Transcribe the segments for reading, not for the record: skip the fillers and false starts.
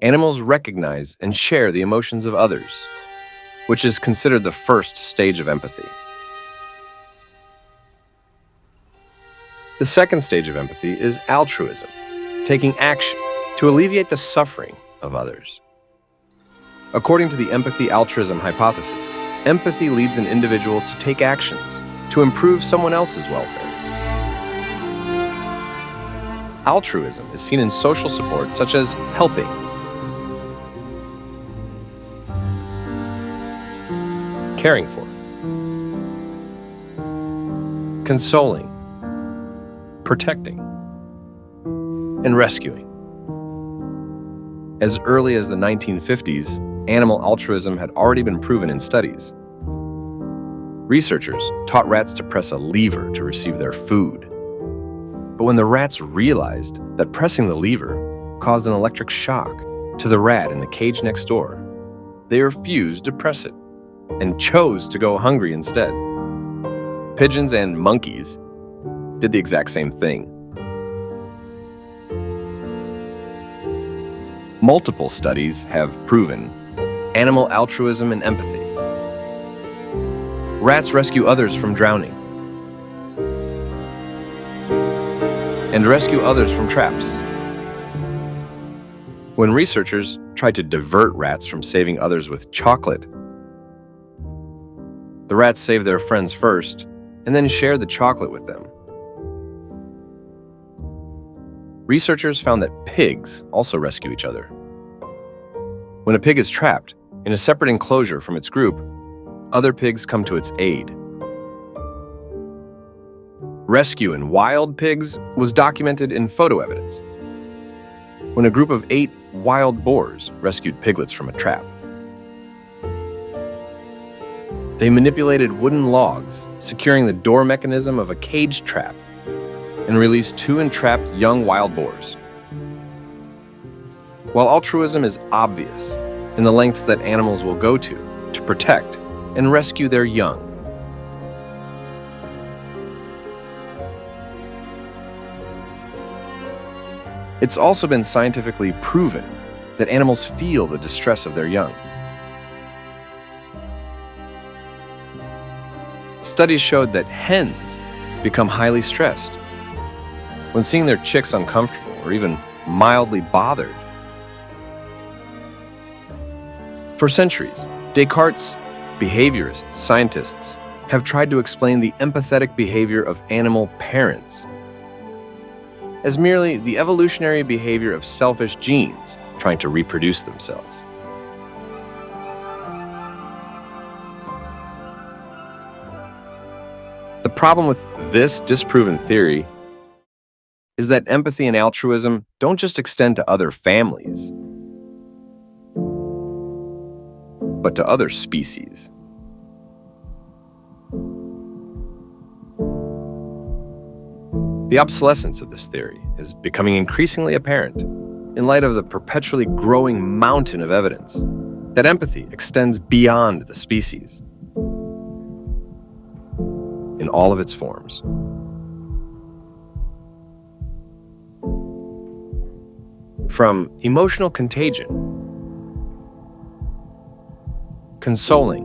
Animals recognize and share the emotions of others, which is considered the first stage of empathy. The second stage of empathy is altruism, taking action to alleviate the suffering of others. According to the empathy-altruism hypothesis, empathy leads an individual to take actions to improve someone else's welfare. Altruism is seen in social support such as helping, caring for, consoling, protecting, and rescuing. As early as the 1950s, animal altruism had already been proven in studies. Researchers taught rats to press a lever to receive their food. But when the rats realized that pressing the lever caused an electric shock to the rat in the cage next door, they refused to press it and chose to go hungry instead. Pigeons and monkeys did the exact same thing. Multiple studies have proven animal altruism and empathy. Rats rescue others from drowning and rescue others from traps. When researchers tried to divert rats from saving others with chocolate, the rats saved their friends first and then shared the chocolate with them. Researchers found that pigs also rescue each other. When a pig is trapped in a separate enclosure from its group, other pigs come to its aid. Rescue in wild pigs was documented in photo evidence when a group of 8 wild boars rescued piglets from a trap. They manipulated wooden logs, securing the door mechanism of a cage trap, and released 2 entrapped young wild boars. While altruism is obvious in the lengths that animals will go to protect and rescue their young, it's also been scientifically proven that animals feel the distress of their young. Studies showed that hens become highly stressed when seeing their chicks uncomfortable or even mildly bothered. For centuries, Descartes' behaviorist scientists have tried to explain the empathetic behavior of animal parents as merely the evolutionary behavior of selfish genes trying to reproduce themselves. The problem with this disproven theory is that empathy and altruism don't just extend to other families, but to other species. The obsolescence of this theory is becoming increasingly apparent in light of the perpetually growing mountain of evidence that empathy extends beyond the species in all of its forms. From emotional contagion, consoling,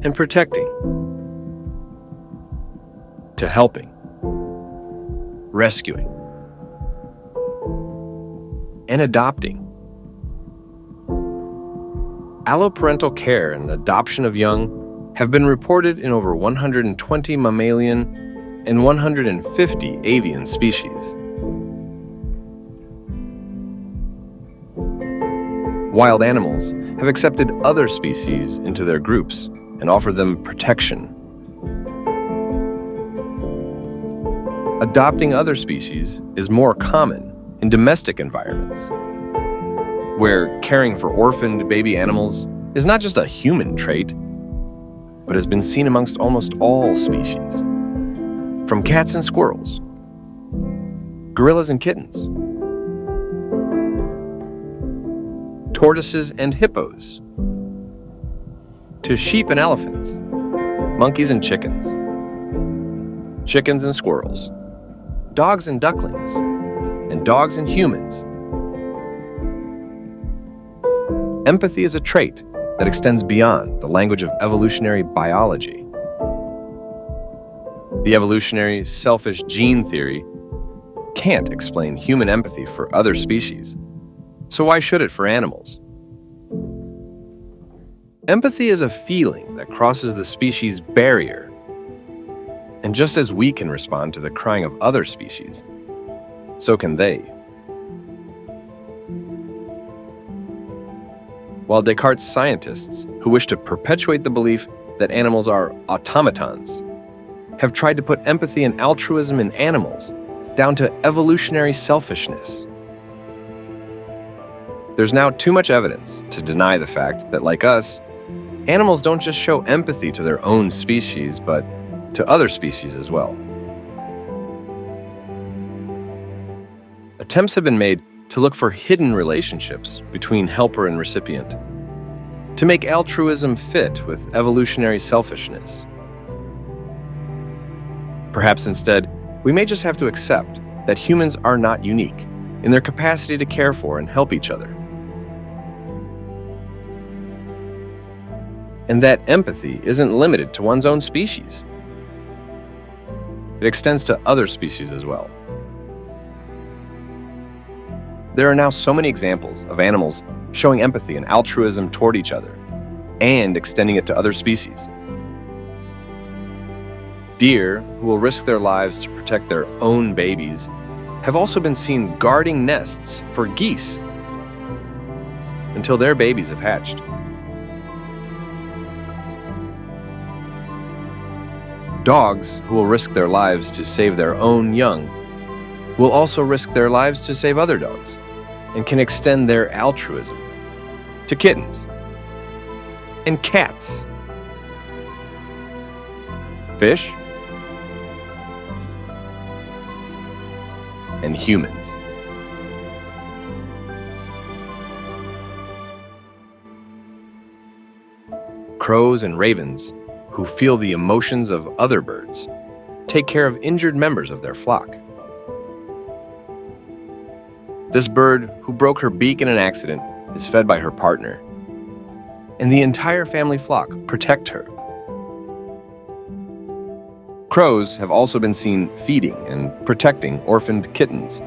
and protecting, to helping, rescuing, and adopting. Alloparental care and adoption of young have been reported in over 120 mammalian and 150 avian species. Wild animals have accepted other species into their groups and offered them protection. Adopting other species is more common in domestic environments, where caring for orphaned baby animals is not just a human trait, but has been seen amongst almost all species, from cats and squirrels, gorillas and kittens, tortoises and hippos, to sheep and elephants, monkeys and chickens, chickens and squirrels, dogs and ducklings, and dogs and humans, empathy is a trait that extends beyond the language of evolutionary biology. The evolutionary selfish gene theory can't explain human empathy for other species, so why should it for animals? Empathy is a feeling that crosses the species barrier, and just as we can respond to the crying of other species, so can they. While Descartes' scientists, who wish to perpetuate the belief that animals are automatons, have tried to put empathy and altruism in animals down to evolutionary selfishness. There's now too much evidence to deny the fact that, like us, animals don't just show empathy to their own species, but to other species as well. Attempts have been made to look for hidden relationships between helper and recipient, to make altruism fit with evolutionary selfishness. Perhaps instead, we may just have to accept that humans are not unique in their capacity to care for and help each other. And that empathy isn't limited to one's own species. It extends to other species as well. There are now so many examples of animals showing empathy and altruism toward each other and extending it to other species. Deer, who will risk their lives to protect their own babies, have also been seen guarding nests for geese until their babies have hatched. Dogs, who will risk their lives to save their own young, will also risk their lives to save other dogs and can extend their altruism to kittens and cats, fish, and humans. Crows and ravens, who feel the emotions of other birds, take care of injured members of their flock. This bird, who broke her beak in an accident, is fed by her partner, and the entire family flock protect her. Crows have also been seen feeding and protecting orphaned kittens,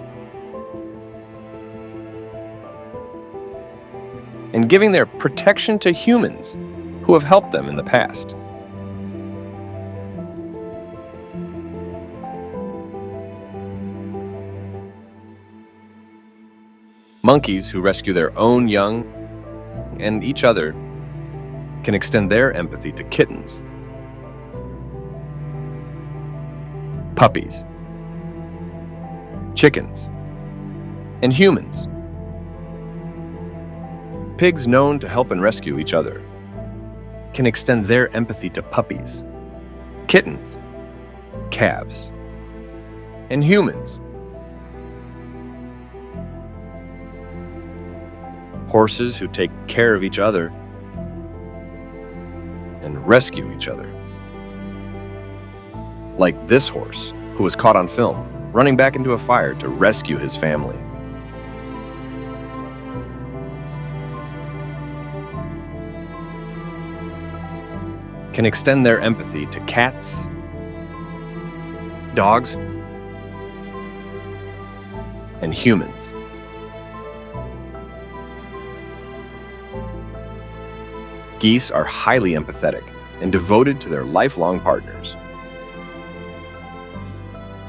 and giving their protection to humans who have helped them in the past. Monkeys, who rescue their own young and each other, can extend their empathy to kittens, puppies, chickens, and humans. Pigs, known to help and rescue each other, can extend their empathy to puppies, kittens, calves, and humans. Horses, who take care of each other and rescue each other. Like this horse, who was caught on film, running back into a fire to rescue his family. Can extend their empathy to cats, dogs, and humans. Geese are highly empathetic and devoted to their lifelong partners.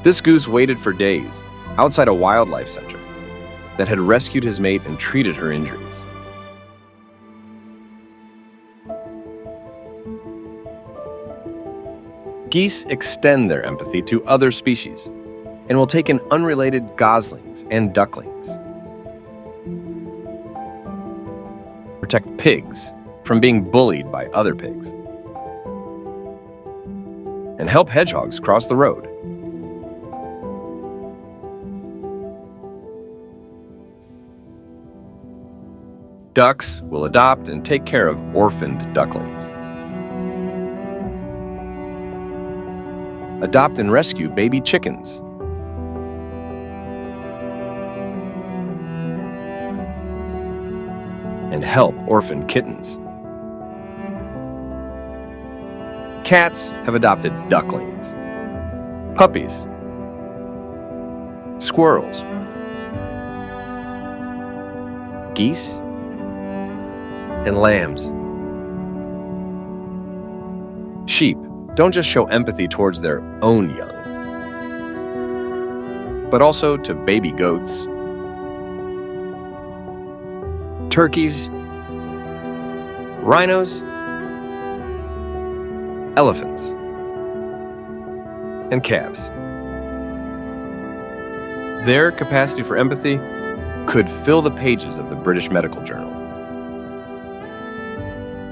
This goose waited for days outside a wildlife center that had rescued his mate and treated her injuries. Geese extend their empathy to other species and will take in unrelated goslings and ducklings. Protect pigs from being bullied by other pigs, and help hedgehogs cross the road. Ducks will adopt and take care of orphaned ducklings. Adopt and rescue baby chickens. and help orphaned kittens. Cats have adopted ducklings, puppies, squirrels, geese, and lambs. Sheep don't just show empathy towards their own young, but also to baby goats, turkeys, rhinos, elephants, and calves. Their capacity for empathy could fill the pages of the British Medical Journal.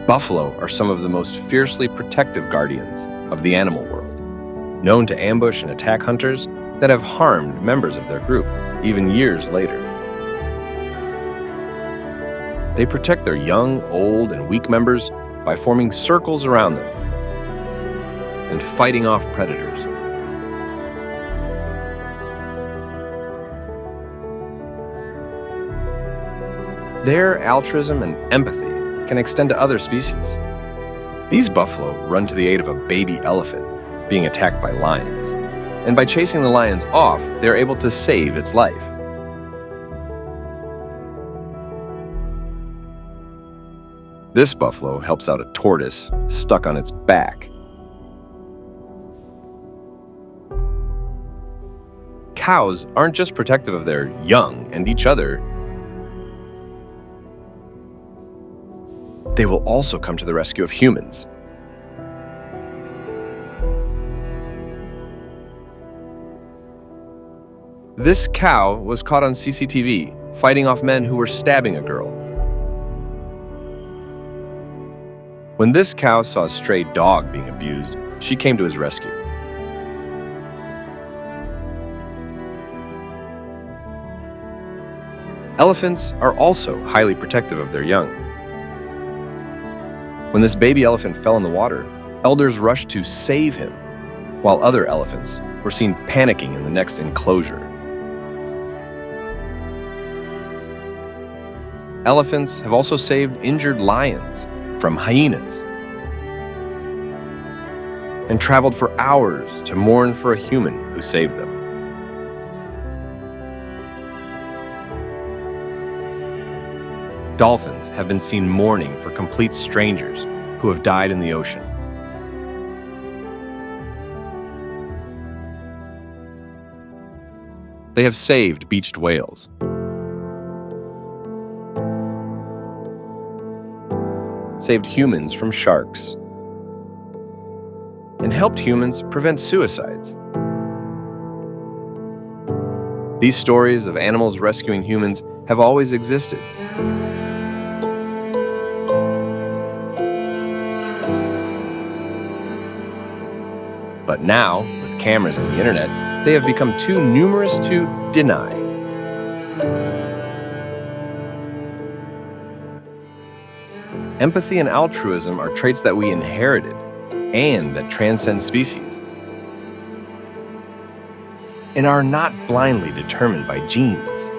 Buffalo are some of the most fiercely protective guardians of the animal world, known to ambush and attack hunters that have harmed members of their group, even years later. They protect their young, old, and weak members by forming circles around them and fighting off predators. Their altruism and empathy can extend to other species. These buffalo run to the aid of a baby elephant being attacked by lions, and by chasing the lions off, they're able to save its life. This buffalo helps out a tortoise stuck on its back. Cows aren't just protective of their young and each other. They will also come to the rescue of humans. This cow was caught on CCTV fighting off men who were stabbing a girl. When this cow saw a stray dog being abused, she came to his rescue. Elephants are also highly protective of their young. When this baby elephant fell in the water, elders rushed to save him, while other elephants were seen panicking in the next enclosure. Elephants have also saved injured lions from hyenas and traveled for hours to mourn for a human who saved them. Dolphins have been seen mourning for complete strangers who have died in the ocean. They have saved beached whales, saved humans from sharks, and helped humans prevent suicides. These stories of animals rescuing humans have always existed. But now, with cameras and the internet, they have become too numerous to deny. Empathy and altruism are traits that we inherited and that transcend species, and are not blindly determined by genes.